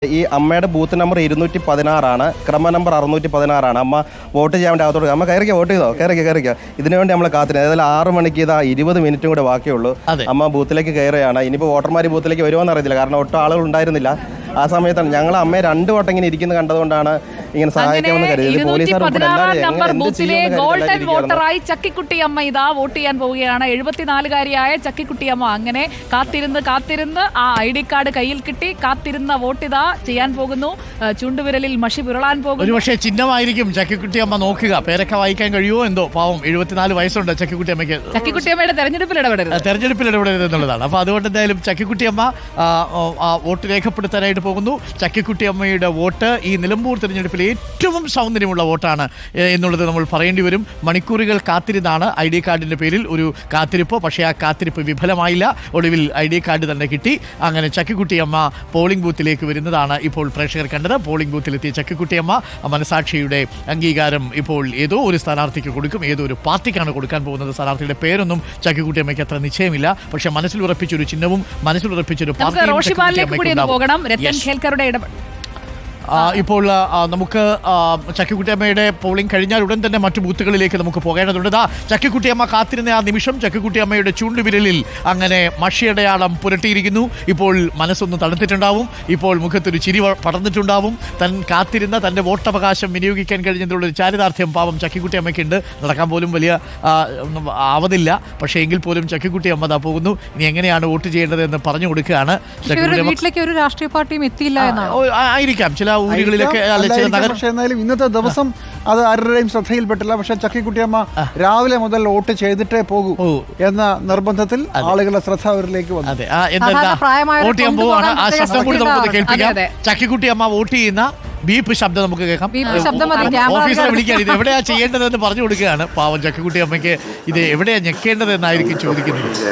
ഈ അമ്മയുടെ booth number 216 ക്രമ number 616. അമ്മ വോട്ട് ചെയ്യാൻ വേണ്ടി അകത്തോട്ട് അമ്മ കയറിക്കോ, വോട്ട് ചെയ്തോ, കയറിക്കോ. ഇതിനു വേണ്ടി നമ്മൾ കാത്തിരുന്നത്. ഏതായാലും 6 മണിക്ക് 20 മിനിറ്റും കൂടെ ബാക്കിയുള്ളൂ. അമ്മ ബൂത്തിലേക്ക് കയറുകയാണ്. ഇനിയിപ്പോൾ വോട്ടർമാർ ബൂത്തിലേക്ക് വരുമോയെന്ന് അറിയത്തില്ല, കാരണം ഒട്ടും ആളുകൾ ഉണ്ടായിരുന്നില്ല ആ സമയത്താണ്. ഞങ്ങൾ അമ്മയെ 2 വട്ടം ഇങ്ങനെ ഇരിക്കുന്നത് കണ്ടതുകൊണ്ടാണ് ഇങ്ങനെ സഹായിക്കാമെന്ന് കരുതിയത്. ഗോൾഡൻ വോട്ടറായി ചക്കിക്കുട്ടി അമ്മ ഇതാ വോട്ട് ചെയ്യാൻ പോവുകയാണ്. 74-കാരിയായ ചക്കിക്കുട്ടി അമ്മ അങ്ങനെ കാത്തിരുന്ന് ആ ID കാർഡ് കയ്യിൽ കിട്ടി കാത്തിരുന്ന വോട്ട് ഇതാ ചെയ്യാൻ പോകുന്നു. ചൂണ്ടുവിരലിൽ മഷി പുരളാൻ പോകുന്നു. ഒരു പക്ഷേ ചിഹ്നമായിരിക്കും ചക്കിക്കുട്ടി അമ്മ. നോക്കുക, പേരൊക്കെ വായിക്കാൻ കഴിയുമോ എന്തോ. പാവം 74 വയസ്സുണ്ട് ചക്കിക്കുട്ടി അമ്മയ്ക്ക്. ചക്കിക്കുട്ടി അമ്മയുടെ തെരഞ്ഞെടുപ്പിൽ ഇടപെടരുത് എന്നുള്ളതാണ്. അപ്പോൾ അതുകൊണ്ട് എന്തായാലും ചക്കിക്കുട്ടി അമ്മ വോട്ട് രേഖപ്പെടുത്താനായിട്ട് പോകുന്നു. ചക്കിക്കുട്ടി അമ്മയുടെ വോട്ട് ഈ നിലമ്പൂർ തെരഞ്ഞെടുപ്പിൽ ഏറ്റവും സൗന്ദര്യമുള്ള വോട്ടാണ് എന്നുള്ളത് നമ്മൾ പറയേണ്ടി വരും. മണിക്കൂറുകൾ കാത്തിരുന്നാണ് ID കാർഡിൻ്റെ പേരിൽ ഒരു കാത്തിരിപ്പ്. പക്ഷേ ആ കാത്തിരിപ്പ് വിഫലമായില്ല. ഒടുവിൽ ID കാർഡ് തന്നെ കിട്ടി. അങ്ങനെ ചക്കിക്കുട്ടി അമ്മ പോളിംഗ് ബൂത്തിലേക്ക് വരുന്നതാണ് ഇപ്പോൾ പ്രേക്ഷകർ കണ്ടത്. പോളിംഗ് ബൂത്തിലെത്തിയ ചക്കിക്കുട്ടി അമ്മ മനസാക്ഷിയുടെ അംഗീകാരം ഇപ്പോൾ ഏതോ ഒരു സ്ഥാനാർത്ഥിക്ക് കൊടുക്കും. ഏതോ ഒരു പാർട്ടിക്കാണ് കൊടുക്കാൻ പോകുന്നത്. സ്ഥാനാർത്ഥിയുടെ പേരൊന്നും ചക്കിക്കുട്ടി അമ്മയ്ക്ക് അത്ര നിശ്ചയമില്ല. പക്ഷേ മനസ്സിൽ ഉറപ്പിച്ചൊരു ചിഹ്നവും മനസ്സിൽ ഉറപ്പിച്ചൊരു പാർട്ടിയും ഇപ്പോൾ നമുക്ക് ചക്കിക്കുട്ടിയമ്മയുടെ പോളിംഗ് കഴിഞ്ഞാൽ ഉടൻ തന്നെ മറ്റു ബൂത്തുകളിലേക്ക് നമുക്ക് പോകേണ്ടതുണ്ട്. ചക്കിക്കുട്ടിയമ്മ കാത്തിരുന്ന ആ നിമിഷം ചക്കിക്കുട്ടിയമ്മയുടെ ചൂണ്ടുവിരലിൽ അങ്ങനെ മഷിയടയാളം പുരട്ടിയിരിക്കുന്നു. ഇപ്പോൾ മനസ്സൊന്ന് തണുത്തിട്ടുണ്ടാവും. ഇപ്പോൾ മുഖത്തൊരു ചിരി പടർന്നിട്ടുണ്ടാവും. കാത്തിരുന്ന തൻ്റെ വോട്ടവകാശം വിനിയോഗിക്കാൻ കഴിഞ്ഞതിലുള്ളൊരു ചാരിതാർത്ഥ്യം പാവം ചക്കിക്കുട്ടിയമ്മയ്ക്കുണ്ട്. നടക്കാൻ പോലും വലിയ ആവതില്ല. പക്ഷേ എങ്കിൽ പോലും ചക്കിക്കുട്ടിയമ്മ ദാ പോകുന്നു. ഇനി എങ്ങനെയാണ് വോട്ട് ചെയ്യേണ്ടത് എന്ന് പറഞ്ഞു കൊടുക്കുകയാണ്. വീട്ടിലേക്ക് ഒരു രാഷ്ട്രീയ പാർട്ടിയും എത്തിയില്ല ആയിരിക്കാം ചില ഊരുകളിലൊക്കെ. പക്ഷേ എന്നാലും ഇന്നത്തെ ദിവസം അത് ആരുടെയും ശ്രദ്ധയിൽപ്പെട്ടില്ല. പക്ഷെ ചക്കിക്കുട്ടിയമ്മ രാവിലെ മുതൽ വോട്ട് ചെയ്തിട്ടേ പോകൂ എന്ന നിർബന്ധത്തിൽ ആളുകളുടെ ശ്രദ്ധ അവരിലേക്ക് വന്നു. വോട്ട് ചെയ്യാൻ പോവാണ്. ആ ശബ്ദം കൂടി നമുക്ക് കേൾപ്പിക്കാം. ചക്കിക്കുട്ടിയമ്മ വോട്ട് ചെയ്യുന്ന ബീപ്പ് ശബ്ദം നമുക്ക് കേൾക്കാം. ഓഫീസറെ വിളിക്കാൻ ഇത് എവിടെയാ ചെയ്യേണ്ടതെന്ന് പറഞ്ഞു കൊടുക്കുകയാണ്. പാവം ചക്കിക്കുട്ടി അമ്മയ്ക്ക് ഇത് എവിടെയാ ഞെക്കേണ്ടതെന്നായിരിക്കും ചോദിക്കുന്നത്.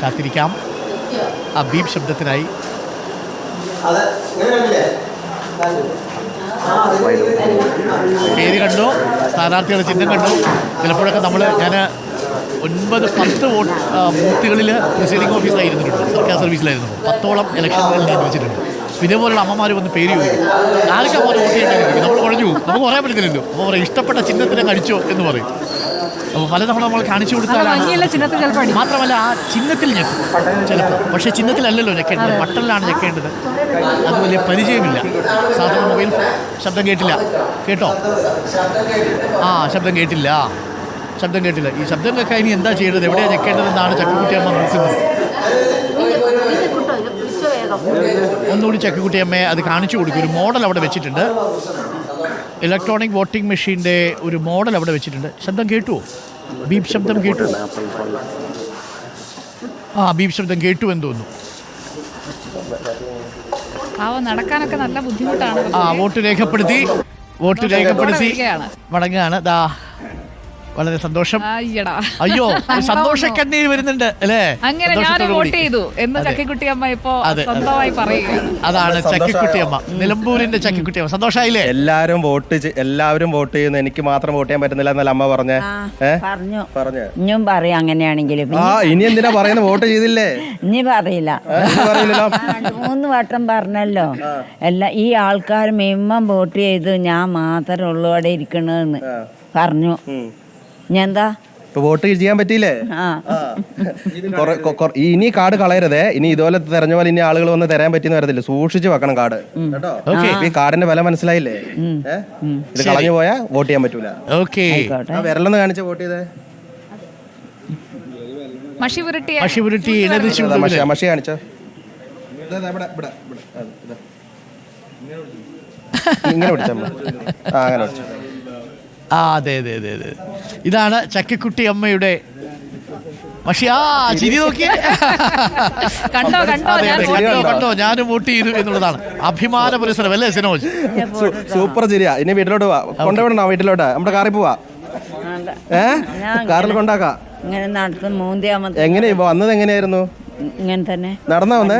കാത്തിരിക്കാം ആ ബീപ്പ് ശബ്ദത്തിനായി. പേര് കണ്ടു, സ്ഥാനാർത്ഥികളുടെ ചിഹ്നം കണ്ടു. ചിലപ്പോഴൊക്കെ ഞാൻ 9-10 ബൂത്തുകളിൽ പ്രിസൈഡിംഗ് ഓഫീസറായിരുന്നിട്ടുണ്ട്. സർക്കാർ സർവീസിലായിരുന്നു. 10ഓളം ഇലക്ഷനുകളിൽ ഞാൻ വെച്ചിട്ടുണ്ട്. ഇതേപോലുള്ള അമ്മമാർ വന്ന് പേര് ചോദിക്കും. ആർക്കാ പോലെ വോട്ട് ചെയ്യേണ്ടത്? നമ്മൾ കുഴഞ്ഞു പോകും. നമുക്ക് പറയാൻ പറ്റത്തില്ലല്ലോ. അപ്പോൾ പറയും ഇഷ്ടപ്പെട്ട ചിഹ്നത്തിനെ കഴിച്ചോ എന്ന് പറയും. അപ്പോൾ പലതവണ നമ്മൾ കാണിച്ചു കൊടുത്താൽ മാത്രമല്ല ആ ചിഹ്നത്തിൽ ഞെക്കും ചിലപ്പോൾ. പക്ഷേ ചിഹ്നത്തിലല്ലല്ലോ ഞെക്കേണ്ടത്, ബട്ടണിലാണ് ഞെക്കേണ്ടത്. അത് വലിയ പരിചയമില്ല. സാധാരണ മൊബൈൽ ശബ്ദം കേട്ടില്ല. കേട്ടോ? ശബ്ദം കേട്ടില്ല. ഈ ശബ്ദം കേൾക്കാൻ ഇനി എന്താ ചെയ്യേണ്ടത്, എവിടെയാണ് ഞെക്കേണ്ടതെന്നാണ് ചക്കിക്കുട്ടിയമ്മ നോക്കുന്നത്. ഒന്നുകൂടി ചക്കിക്കുട്ടിയമ്മയെ അത് കാണിച്ചു കൊടുക്കും. ഒരു മോഡൽ അവിടെ വെച്ചിട്ടുണ്ട്. ഇലക്ട്രോണിക് വോട്ടിംഗ് മെഷീൻ്റെ ഒരു മോഡൽ അവിടെ വെച്ചിട്ടുണ്ട്. ശബ്ദം കേട്ടുവോ? ബീപ് ശബ്ദം കേട്ടു. ബീപ് ശബ്ദം കേട്ടു എന്ന് തോന്നുന്നു. നടക്കാനൊക്കെ നല്ല ബുദ്ധിമുട്ടാണ്. വോട്ട് രേഖപ്പെടുത്തി മടങ്ങുകയാണ്. വളരെ സന്തോഷം. അയ്യോ, സന്തോഷക്കണ്ണീര് വരുന്നുണ്ട് അല്ലേ? അങ്ങനെ ഞാൻ വോട്ട് ചെയ്തു എന്ന് ചക്കിക്കുട്ടിയമ്മ ഇപ്പോ സ്വന്തമായി പറയുകയാണ്. അതാണ് ചക്കിക്കുട്ടിയമ്മ, നിലമ്പൂരിന്റെ ചക്കിക്കുട്ടിയമ്മ. സന്തോഷായില്ലേ? എല്ലാവരും വോട്ട് ചെയ്യുന്നു, എനിക്ക് മാത്രം വോട്ട് ചെയ്യാൻ പറ്റുന്നില്ല എന്നല്ല അമ്മ പറഞ്ഞേ. പറഞ്ഞു ഇനിയും പറയാം. അങ്ങനെയാണെങ്കിലും ഇനി എന്തിനാ പറയുന്നത്? വോട്ട് ചെയ്തില്ലേ? ഇനി പറയില്ല. 3 വട്ടം പറഞ്ഞല്ലോ. ഈ ആൾക്കാർ മിനിമം വോട്ട് ചെയ്തു, ഞാൻ മാത്രമേ ഉള്ളൂ അവിടെ ഇരിക്കണെന്ന് പറഞ്ഞു. ഞാൻ എന്താ വോട്ട് ചെയ്യാൻ പറ്റിയില്ലേ? ഇനി കാർഡ് കളയരുതേ. ഇനി ഇതുപോലെ തെരഞ്ഞ പോലെ ഇനി ആളുകൾ വന്ന് തരാൻ പറ്റിയെന്ന് വരത്തില്ല. സൂക്ഷിച്ച് വെക്കണം കാർഡ്. ഈ കാർഡിന്റെ വില മനസ്സിലായില്ലേ? ഇത് കളഞ്ഞു പോയാ വോട്ട് ചെയ്യാൻ പറ്റൂല. വിരലൊന്ന് കാണിച്ച വോട്ട് ചെയ്തേ. മഷി കാണിച്ചോ. ഇങ്ങനെ പിടിച്ചാ അങ്ങനെ പിടിച്ചു. അതെ. ഇതാണ് ചക്കിക്കുട്ടി അമ്മയുടെ മഷി. ചിരി നോക്കിയേ. കണ്ടോ ഞാനും വോട്ട് ചെയ്തു എന്നുള്ളതാണ് അഭിമാന പുരസ്സരം അല്ലേ സിനോജ്? സൂപ്പർ ചിരിയാ. ഇനി വീട്ടിലോട്ട് പോവാ. കൊണ്ടുപോകണോ വീട്ടിലോട്ട്? നമ്മുടെ കാറിൽ പോവാ. കാറിൽ കൊണ്ടാക്കാം. എങ്ങനെ വന്നത്? എങ്ങനെയായിരുന്നു? ഇങ്ങനെ തന്നെ നടന്നാ വന്നേ?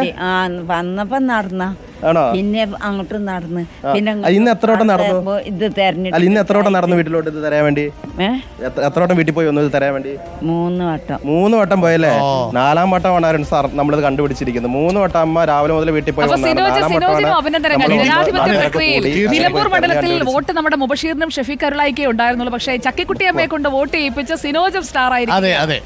വന്നപ്പോ നടന്ന ആണോ? പിന്നെ അങ്ങോട്ടും നടന്ന് പിന്നെ ഇന്ന് എത്ര വട്ടം നടന്നു? ഇത് അല്ല തെരഞ്ഞെടുപ്പ് ഇന്ന് എത്ര വട്ടം നടന്നു വീട്ടിലോട്ട് ഇത് തരാൻ വേണ്ടി? എത്ര വട്ടം വീട്ടിൽ പോയി ഒന്ന് ഇത് തരാൻ വേണ്ടി? 3 വട്ടം. 3 വട്ടം പോയല്ലേ? 4ാം വട്ടമാണ് സാർ നമ്മളിത് കണ്ടുപിടിച്ചിരിക്കുന്നത്. 3 വട്ടം അമ്മ രാവിലെ മുതൽ വീട്ടിൽ പോയി അപ്പൊ വന്നതാണ്. സിനോജിനും 4ാം വട്ടമാണ് അഭിനന്ദനങ്ങൾ. നമ്മൾ ജനാധിപത്യ ഇതിനകത്ത് പ്രക്രിയയിൽ കൂടി നിലമ്പൂർ മണ്ഡലത്തിൽ വോട്ട് നമ്മുടെ മുബഷീറിനും ഷെഫീഖ് അരുളായിക്കേ ഉണ്ടായിരുന്നുള്ളൂ. പക്ഷേ ചക്കിക്കുട്ടിയമ്മയെ കൊണ്ട് വോട്ട് ചെയ്യിപ്പിച്ച സിനോജം സ്റ്റാർ ആയിരിക്കും. അതെ അതെ